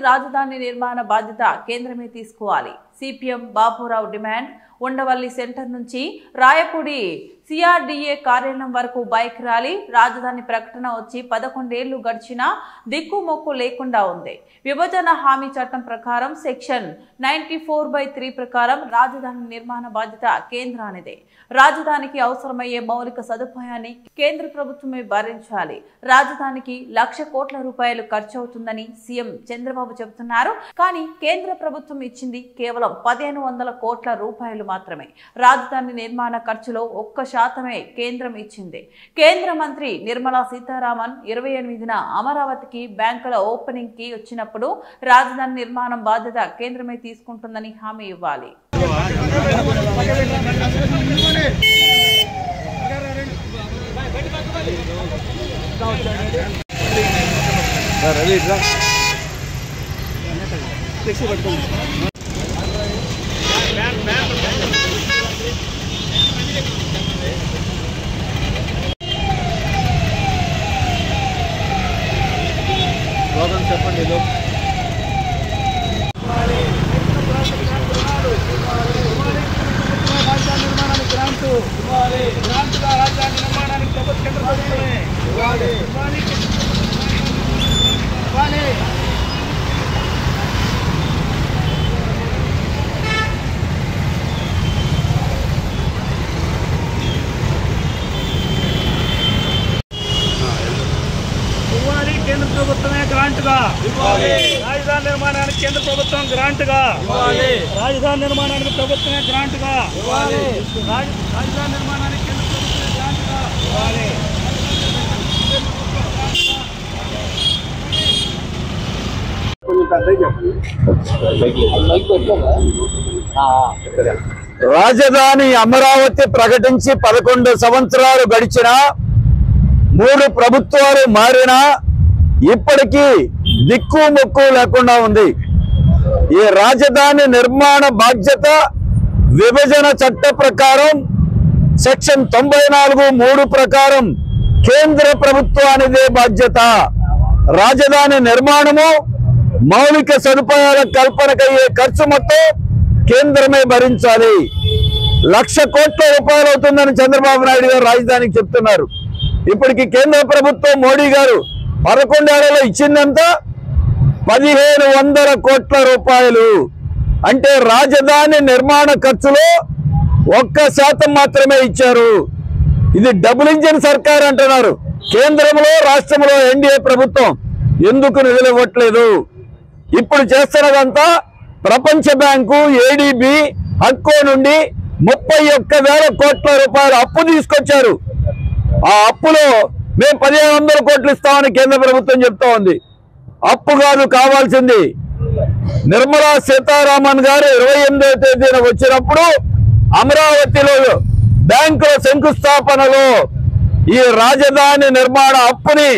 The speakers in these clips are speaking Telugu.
రాజధాని నిర్మాణ బాధ్యత కేంద్రమే తీసుకోవాలి. CPM Bapurao demand. Undavalli centre నుంచి రాయపూడి సిఆర్డీఏ కార్యాలయం వరకు బైక్ ర్యాలీ. రాజధాని ప్రకటన వచ్చి 11 ఏళ్లు గడిచినా దిక్కుమొక్కు లేకుండా ఉంది. విభజన హామీ చట్టం ప్రకారం సెక్షన్ 94/3 ప్రకారం రాజధాని నిర్మాణ బాధ్యత కేంద్రానిదే. రాజధానికి అవసరమయ్యే మౌలిక సదుపాయాన్ని కేంద్ర ప్రభుత్వమే భరించాలి. రాజధానికి 1,00,000 కోట్ల రూపాయలు ఖర్చు అవుతుందని సీఎం చంద్రబాబు చెబుతున్నారు. కానీ కేంద్ర ప్రభుత్వం ఇచ్చింది కేవలం 1,500 కోట్ల రూపాయలు మాత్రమే. రాజధాని నిర్మాణ ఖర్చులో 1% కేంద్రం ఇచ్చింది. కేంద్ర మంత్రి నిర్మలా సీతారామన్ 28న అమరావతికి బ్యాంకుల ఓపెనింగ్ కి వచ్చినప్పుడు రాజధాని నిర్మాణం బాధ్యత కేంద్రమే తీసుకుంటుందని హామీ ఇవ్వాలి. చెప్పండి. రాజధాని నిర్మాణానికి ప్రభుత్వమే కేంద్ర ప్రభుత్వమే గ్రాంట్గా రాజధాని నిర్మాణానికి కేంద్ర ప్రభుత్వం గ్రాంట్గా రాజధాని నిర్మాణానికి ప్రభుత్వమే గ్రాంట్గా రాజధాని నిర్మాణానికి కేంద్ర ప్రభుత్వమే గ్రాంట్గా రాజధాని అమరావతి ప్రకటించి 11 సంవత్సరాలు గడిచిన 3 ప్రభుత్వాలు మారినా ఇప్పటికీ దిక్కు మొక్కు లేకుండా ఉంది. ఈ రాజధాని నిర్మాణ బాధ్యత విభజన చట్ట ప్రకారం సెక్షన్ 94(3) ప్రకారం కేంద్ర ప్రభుత్వానిదే బాధ్యత. రాజధాని నిర్మాణము మౌలిక సదుపాయాల కల్పనకయ్యే ఖర్చు మొత్తం కేంద్రమే భరించాలి. 1,00,000 కోట్ల రూపాయలు అవుతుందని చంద్రబాబు నాయుడు గారు రాజధానికి చెప్తున్నారు. ఇప్పటికి కేంద్ర ప్రభుత్వం మోడీ గారు 11 ఏళ్లలో ఇచ్చిందంతా 1,500 కోట్ల రూపాయలు. అంటే రాజధాని నిర్మాణ ఖర్చులో 1% మాత్రమే ఇచ్చారు. ఇది డబుల్ ఇంజిన్ సర్కార్ అంటున్నారు. కేంద్రంలో రాష్ట్రంలో ఎన్డీఏ ప్రభుత్వం ఎందుకు నిధులు ఇవ్వట్లేదు? ఇప్పుడు చేస్తున్నదంతా ప్రపంచ బ్యాంకు, ఏడీబీ, హక్కో నుండి 31,000 కోట్ల రూపాయలు అప్పు తీసుకొచ్చారు. ఆ అప్పులో మేము 1,500 కోట్లు ఇస్తామని కేంద్ర ప్రభుత్వం చెప్తా ఉంది. అప్పు కాదు కావాల్సింది. నిర్మలా సీతారామన్ గారు 28వ తేదీన వచ్చినప్పుడు అమరావతిలో బ్యాంకుల శంకుస్థాపనలో ఈ రాజధాని నిర్మాణ అప్పుని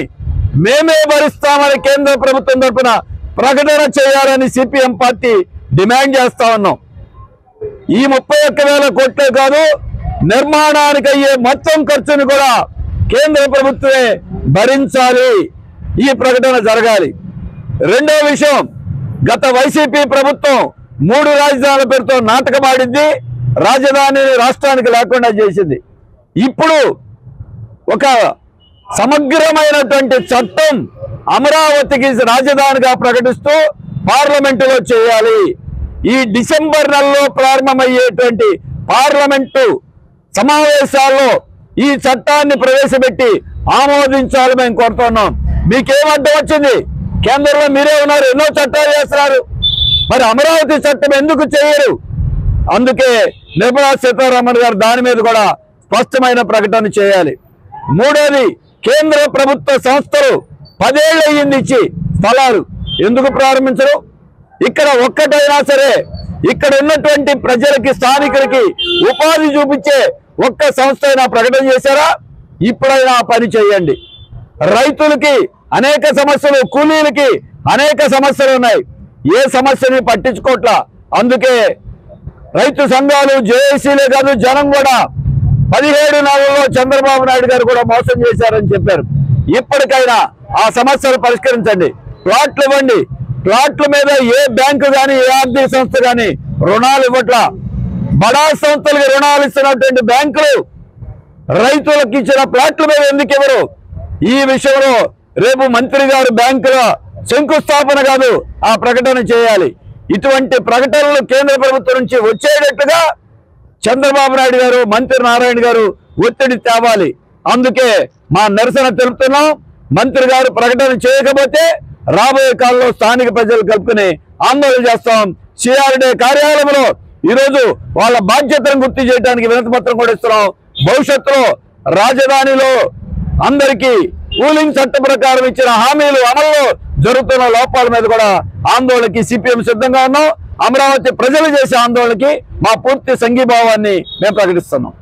మేమే భరిస్తామని కేంద్ర ప్రభుత్వం తరఫున ప్రకటన చేయాలని సిపిఎం పార్టీ డిమాండ్ చేస్తా ఉన్నాం. ఈ 31,000 కోట్లే కాదు, నిర్మాణానికి అయ్యే మొత్తం ఖర్చును కూడా కేంద్ర ప్రభుత్వమే భరించాలి. ఈ ప్రకటన జరగాలి. రెండో విషయం, గత వైసీపీ ప్రభుత్వం 3 రాజధానుల పేరుతో నాటకమాడింది. రాజధానిని రాష్ట్రానికి లేకుండా చేసింది. ఇప్పుడు ఒక సమగ్రమైనటువంటి చట్టం అమరావతికి రాజధానిగా ప్రకటిస్తూ పార్లమెంటులో చేయాలి. ఈ డిసెంబర్ నెలలో ప్రారంభమయ్యేటువంటి పార్లమెంటు సమావేశాల్లో ఈ చట్టాన్ని ప్రవేశపెట్టి ఆమోదించాలి మేము కోరుతున్నాం. మీకేమంటే వచ్చింది? కేంద్రంలో మీరే ఉన్నారు, ఎన్నో చట్టాలు చేస్తున్నారు. మరి అమరావతి చట్టం ఎందుకు చేయరు? అందుకే నిర్మలా సీతారామన్ గారు దాని మీద కూడా స్పష్టమైన ప్రకటన చేయాలి. మూడోది, కేంద్ర ప్రభుత్వ సంస్థలు 10 ఏళ్ళు అయ్యింది ఇచ్చి స్థలాలు ఎందుకు ప్రారంభించరు? ఇక్కడ ఒక్కటైనా సరే ఇక్కడ ఉన్నటువంటి ప్రజలకి, స్థానికులకి ఉపాధి చూపించే ఒక్క సంస్థ అయినా ప్రకటన చేశారా? ఇప్పుడైనా పని చేయండి. రైతులకి అనేక సమస్యలు, కూలీలకి అనేక సమస్యలు ఉన్నాయి. ఏ సమస్యని పట్టించుకోవట్లా. అందుకే రైతు సంఘాలు, జేఏసీలే కాదు జనం కూడా 17 నెలల్లో చంద్రబాబు నాయుడు గారు కూడా మోసం చేశారని చెప్పారు. ఇప్పటికైనా ఆ సమస్యలు పరిష్కరించండి. ప్లాట్లు ఇవ్వండి. ప్లాట్ల మీద ఏ బ్యాంకు కానీ ఏ ఆర్థిక సంస్థ కానీ రుణాలు ఇవ్వట్లా. బడా సంస్థలకు రుణాలు ఇస్తున్నటువంటి బ్యాంకులు రైతులకు ఇచ్చిన ప్లాట్ల మీద ఎందుకు ఇవ్వరు? ఈ విషయంలో రేపు మంత్రి గారు బ్యాంకుల శంకుస్థాపన కాదు, ఆ ప్రకటన చేయాలి. ఇటువంటి ప్రకటనలు కేంద్ర ప్రభుత్వం నుంచి వచ్చేటట్టుగా చంద్రబాబు నాయుడు గారు, మంత్రి నారాయణ గారు ఒత్తిడి తేవాలి. అందుకే మా నిరసన తెలుపుతున్నాం. మంత్రి గారు ప్రకటన చేయకపోతే రాబోయే కాలంలో స్థానిక ప్రజలు కలుపుకుని ఆందోళన చేస్తాం. సిఆర్డీఏ కార్యాలయంలో ఈరోజు వాళ్ళ బాధ్యతను గుర్తు చేయడానికి వినతి పత్రం కూడా ఇస్తున్నాం. భవిష్యత్తులో రాజధానిలో అందరికీ కూలింగ్ చట్ట ప్రకారం ఇచ్చిన హామీలు అమల్లో జరుగుతున్న లోపాల మీద కూడా ఆందోళనకి సిపిఎం సిద్ధంగా ఉన్నాం. అమరావతి ప్రజలు చేసే ఆందోళనకి మా పూర్తి సంఘీభావాన్ని మేము ప్రకటిస్తున్నాం.